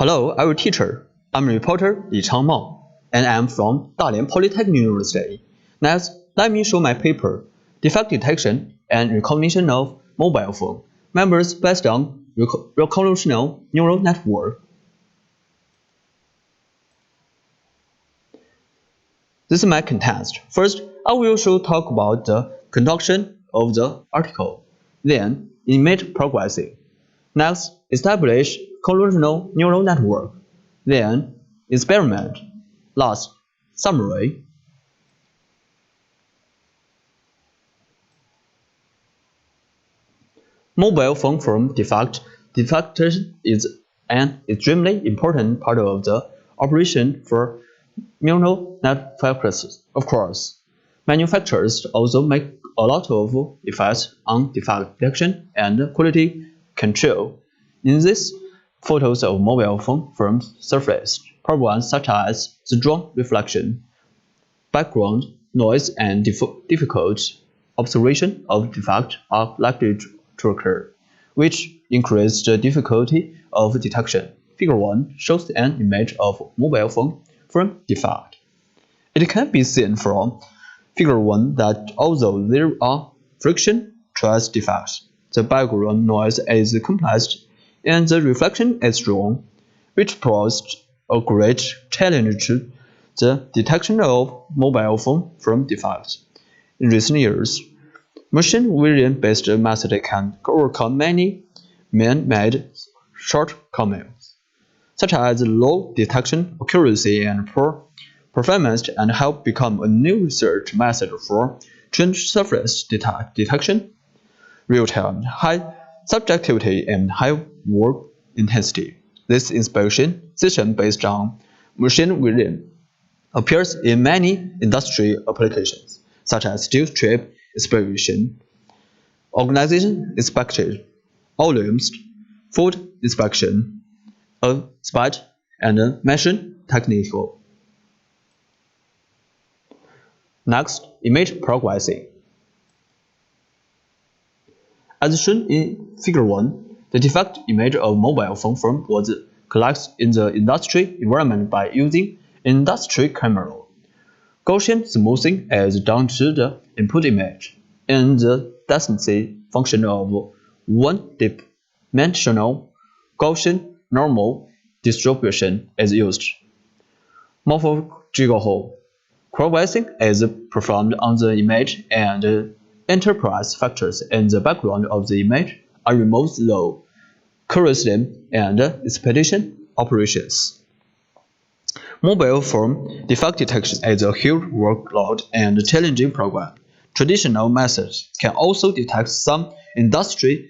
Hello, our teacher. I'm reporter Changmao, and I'm from Dalian Polytechnic University. Next, let me show my paper, Defect Detection and Recognition of Mobile Phone, Members based on Convolutional Neural Network. This is my context. First, I will talk about the conduction of the article, then image processing. Next, establish convolutional neural network, then experiment. Last, summary. Mobile phone form defect detection is an extremely important part of the operation for neural networks. Of course, manufacturers also make a lot of efforts on defect detection and quality control. In these photos of mobile phone from surface, problems such as strong reflection, background noise, and difficult observation of defect are likely to occur, which increase the difficulty of detection. Figure 1 shows an image of mobile phone from defect. It can be seen from Figure 1 that although there are friction trace defects, the background noise is complex and the reflection is strong, which poses a great challenge to the detection of mobile phone from defects. In recent years, machine vision-based methods can overcome many man-made shortcomings, such as low detection accuracy and poor performance, and have become a new research method for trained surface detection, real-time, high subjectivity, and high work intensity. This inspection system based on machine vision appears in many industry applications, such as steel strip inspection, organization inspection, volumes, food inspection, speed, and machine technical. Next, image processing. As shown in Figure 1, the defect image of mobile phone form was collected in the industry environment by using industry camera. Gaussian smoothing is done to the input image, and the density function of one-dimensional Gaussian normal distribution is used. Morphological processing is performed on the image, and enterprise factors in the background of the image are removed through curiosity and expedition operations. Mobile phone defect detection is a huge workload and challenging program. Traditional methods can also detect some industry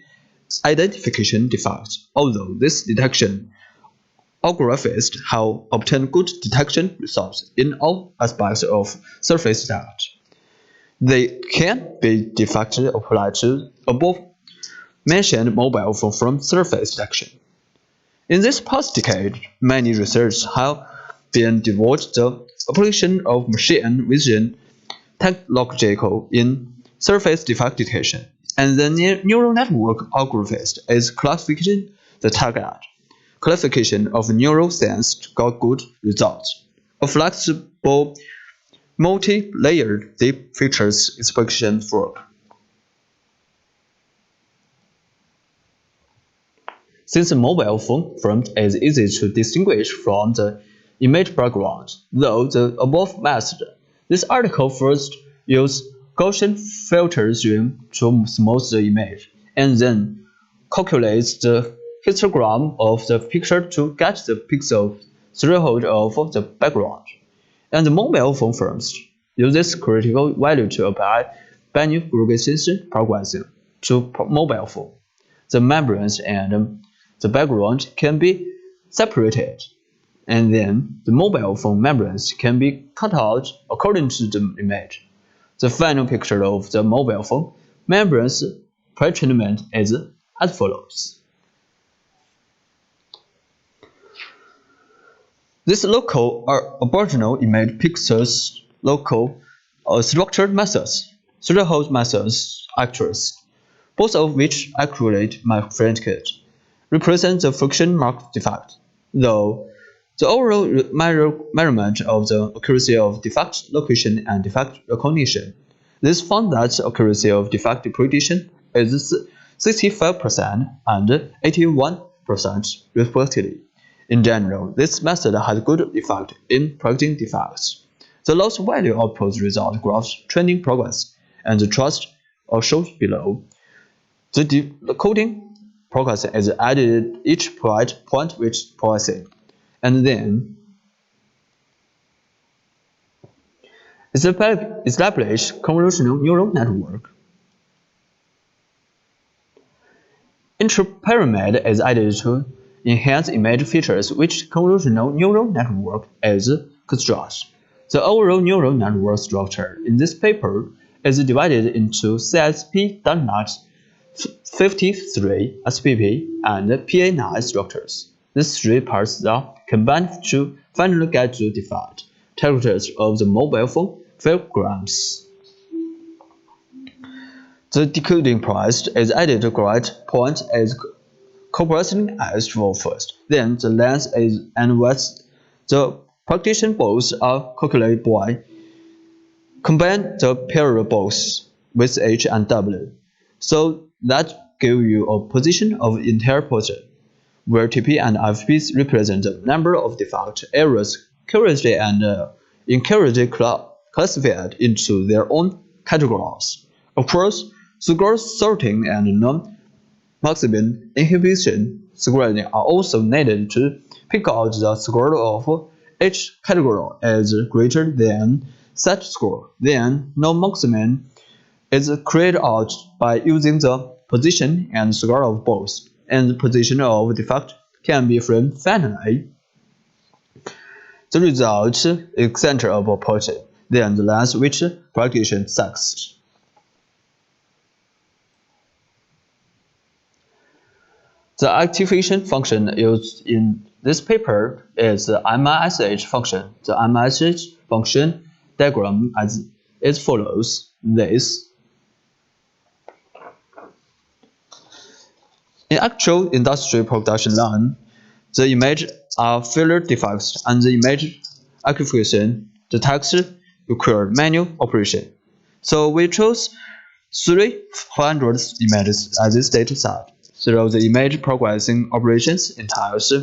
identification defects, although this detection algorithms have obtained good detection results in all aspects of surface data. They can be defectively applied to above-mentioned mobile phone from surface detection. In this past decade, many researchers have been devoted to the application of machine vision technology in surface defect detection, and the neural network algorithm is classifying the target. Classification of neuroscience got good results. A flexible, multi-layered deep features inspection work. Since the mobile phone front is easy to distinguish from the image background, though the above method, this article first uses Gaussian filtering to smooth the image, and then calculates the histogram of the picture to get the pixel threshold of the background. And the mobile phone firms use this critical value to apply binary regression processing to mobile phone. The membranes and the background can be separated, and then the mobile phone membranes can be cut out according to the image. The final picture of the mobile phone membranes pre-treatment is as follows. This local or original image pictures local structured methods, threshold methods actors, both of which accurately magnified represent the friction mark defect. though the overall measurement of the accuracy of defect location and defect recognition. This found that the accuracy of defect prediction is 65% and 81% respectively. In general, this method has good effect in predicting defects. The loss value outputs result graphs trending progress, and the trust are shown below. The decoding progress is added each point which progressing, and then establish convolutional neural network. Interpyramid is added to enhance image features which convolutional neural network is constructs. The overall neural network structure in this paper is divided into CSP.NET 53 SPP and PA9 structures. These three parts are combined to finally get to defect characters of the mobile phone programs. The decoding process is added to correct point as compressing as for first. Then the length is and width. The partition both are calculated by combine the parables with H and W. So that give you a position of entire portion, where TP and FPs represent the number of defect errors currently and incurrently classified into their own categories. Of course, score sorting and non-maximum inhibition scoring are also needed to pick out the score of each category as greater than such score. Then non-maximum is carried out by using the position and score of both, and the position of defect can be framed finally. The result is center of a portion, then the length which prediction sucks. The activation function used in this paper is the MISH function. The MISH function diagram as follows. This. In actual industry production line, the image are failure defects and the image acquisition detects require manual operation. So we chose 300 images as this data set. Through the image processing operations entails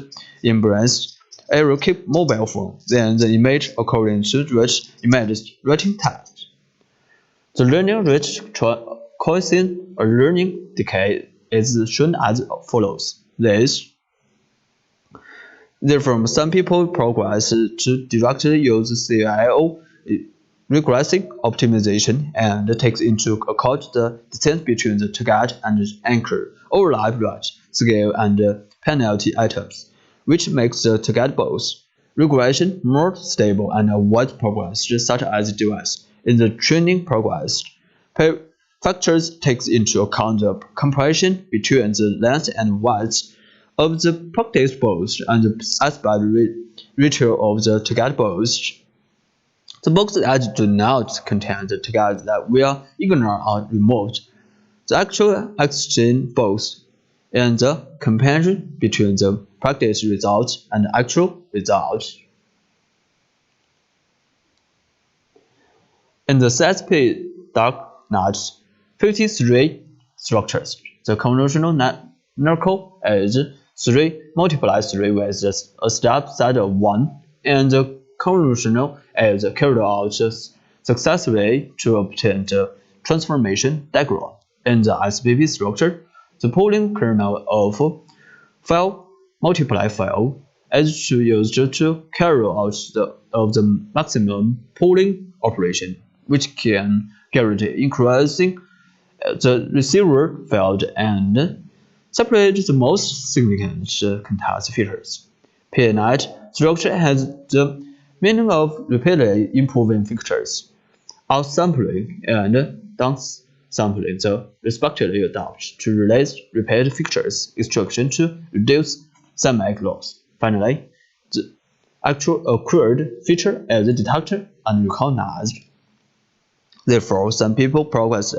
embrace error keep mobile phone, then the image according to rich image rating test. The learning rate causing a learning decay is shown as follows. This. Therefore, some people progress to directly use CIO regressive optimization and takes into account the distance between the target and anchor, overlap rate, scale, and penalty items, which makes the target both regression more stable and avoid progress such as device. In the training progress, factors takes into account the comparison between the length and width of the practice box and the aspect ratio of the target box. The boxes that do not contain the targets that will ignore are removed. The actual exchange box and the comparison between the practice results and actual results. In the CSP.NET 53 structures, the convolutional network is 3 multiplied 3 with a step set of 1, and the convolutional is carried out successfully to obtain the transformation diagram. In the SPP structure, the polling kernel of file multiply file is used to carry out the maximum polling operation, which can guarantee increasing the receiver field and separate the most significant context features. PNet structure has the meaning of repeatedly improving features, outsampling and downsampling the respectively adapt to release repeated features extraction to reduce semantic loss. Finally, the actual occurred feature is detected and recognized. Therefore, some people progress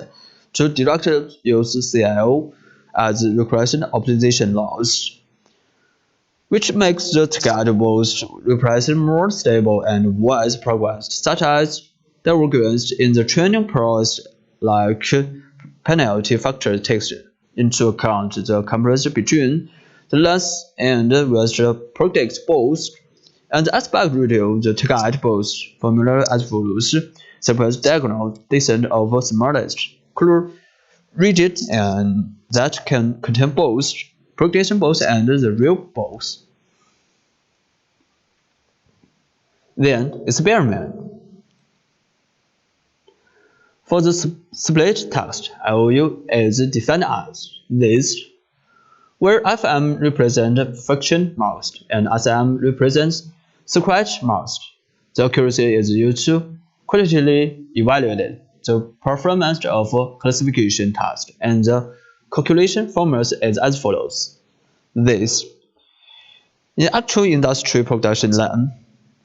to directly use CIO as regression optimization loss. which makes the target both represent more stable and wise progress, such as the arguments in the training process like penalty factor takes into account the comparison between the length and width predict both, and the aspect ratio the target both formula as follows: suppose diagonal descent of the smallest color rigid and that can contain both prediction both and the real both. Then experiment. For the split text, IOU is defined as this, where FM represents friction most and SM represents scratch most. The accuracy is used to qualitatively evaluate the performance of a classification task, and the calculation formula is as follows. This. In actual industry production line,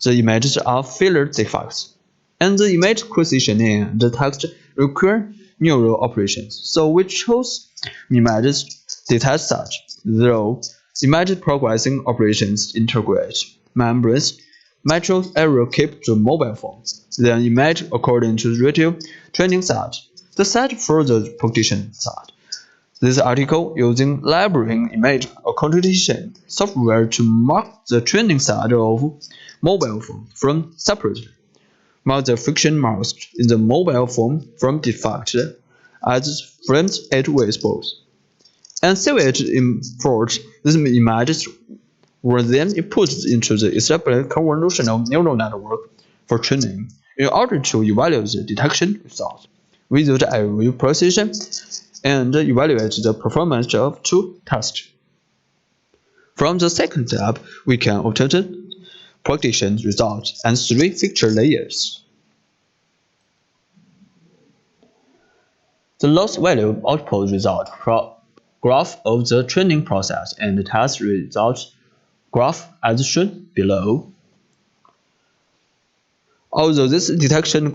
the images are filler defects, and the image acquisition and the text require neural operations. So we chose images detect such, though image processing operations integrate membranes, metro area keep the mobile phone, then image according to ratio training set, the set for the prediction set. This article using library image computation software to mark the training set of mobile phone from separately, mark the friction mask in the mobile phone from defect as framed 8 ways both, and save it in import. These images were then put into the established convolutional neural network for training in order to evaluate the detection results with the IOU precision and evaluate the performance of two tasks. From the second step, we can obtain prediction results and 3 feature layers. The loss value output result graph of the training process and the test result graph as shown below. Although this detection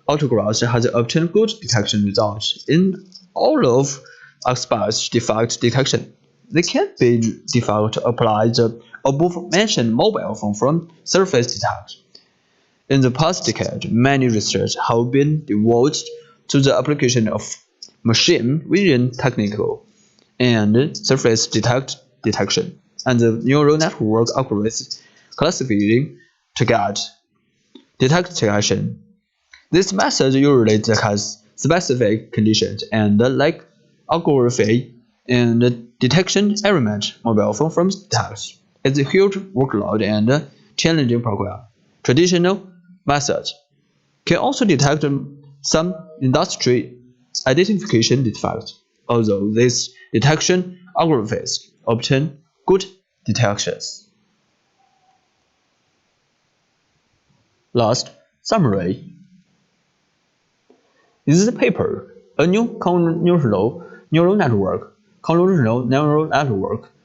autograph has obtained good detection results in all of aspects defect detection, they can be defect applied the above-mentioned mobile phone from surface detect. In the past decade, many research have been devoted to the application of machine vision technical and surface detection, and the neural network algorithms classifying to get detection. This method usually has specific conditions and like algorithm and detection element mobile phone from text. It's a huge workload and challenging program. Traditional methods can also detect some industry identification defects, although these detection algorithms obtain good detections. Last, summary. In this paper, a new convolutional neural network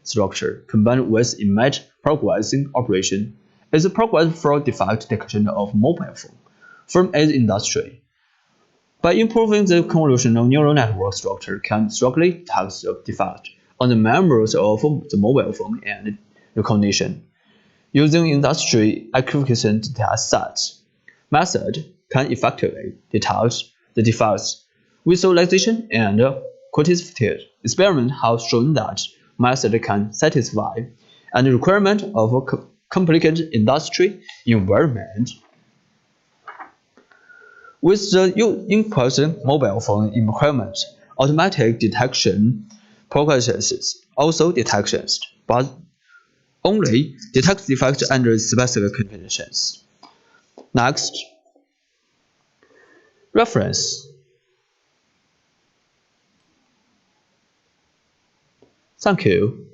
structure combined with image processing operation is a program for defect detection of mobile phone from its industry. By improving the convolutional neural network structure can strongly detect the defect on the members of the mobile phone and recognition. Using industry equivalent data sets, method can effectively detect the defects. Visualization and quantitative experiments have shown that method can satisfy the requirement of a complicated industry environment. With the in-person mobile phone requirement, automatic detection processes also detections, but only detect defects under specific conditions. Next, reference. Thank you.